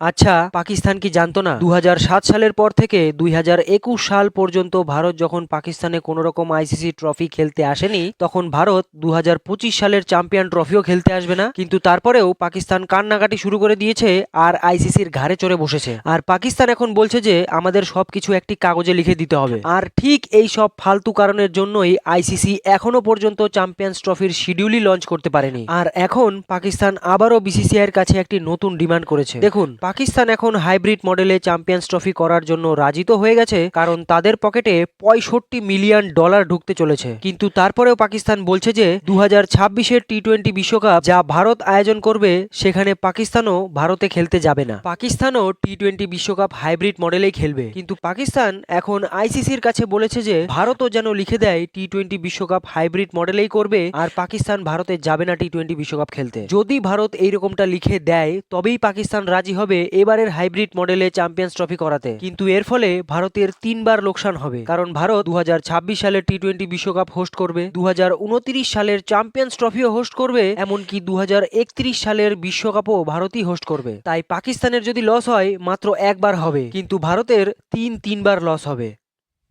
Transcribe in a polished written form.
আচ্ছা, পাকিস্তান কি জানতো না 2007 সালের পর থেকে 2021 সাল পর্যন্ত ভারত যখন পাকিস্তানে কোনো রকম আইসিসি ট্রফি খেলতে আসেনি, তখন ভারত 2025 সালের চ্যাম্পিয়ন ট্রফিও খেলতে আসবে না। কিন্তু তারপরেও পাকিস্তান কান্নাকাটি শুরু করে দিয়েছে আর আইসিসির ঘাড়ে চড়ে বসেছে। আর পাকিস্তান এখন বলছে যে আমাদের সবকিছু একটি কাগজে লিখে দিতে হবে। আর ঠিক এই সব ফালতু কারণের জন্যই আইসিসি এখনো পর্যন্ত চ্যাম্পিয়ন্স ট্রফির শিডিউলই লঞ্চ করতে পারেনি। আর এখন পাকিস্তান আবারও বিসিসিআই এর কাছে একটি নতুন ডিমান্ড করেছে। দেখুন, পাকিস্তান এখন হাইব্রিড মডেলে চ্যাম্পিয়ন্স ট্রফি করার জন্য রাজি তো হয়ে গেছে, কারণ তাদের পকেটে $65 মিলিয়ন ঢুকতে চলেছে। কিন্তু তারপরেও পাকিস্তান বলছে যে 2026-এর টি-20 বিশ্বকাপ যা ভারত আয়োজন করবে সেখানে পাকিস্তানও ভারতে খেলতে যাবে না। পাকিস্তানও টি-20 বিশ্বকাপ হাইব্রিড মডেলেই খেলবে। কিন্তু পাকিস্তান এখন আইসিসির কাছে বলেছে যে ভারতও যেন লিখে দেয় টি-20 বিশ্বকাপ হাইব্রিড মডেলেই করবে, আর পাকিস্তান ভারতে যাবে না টি-20 বিশ্বকাপ খেলতে। যদি ভারত এইরকমটা লিখে দেয় তবেই পাকিস্তান রাজি হবে এবারের হাইব্রিড মডেলে চ্যাম্পিয়ন্স ট্রফি করাতে। কিন্তু এর ফলে ভারতের 3বার লোকসান হবে, কারণ ভারত 2026 সালের টি-20 বিশ্বকাপ হোস্ট করবে, 2029 সালের চ্যাম্পিয়ন্স ট্রফিও হোস্ট করবে, এমনকি 2031 সালের বিশ্বকাপও ভারতই হোস্ট করবে। তাই পাকিস্তানের যদি লস হয় মাত্র একবার হবে, কিন্তু ভারতের তিনবার লস হবে।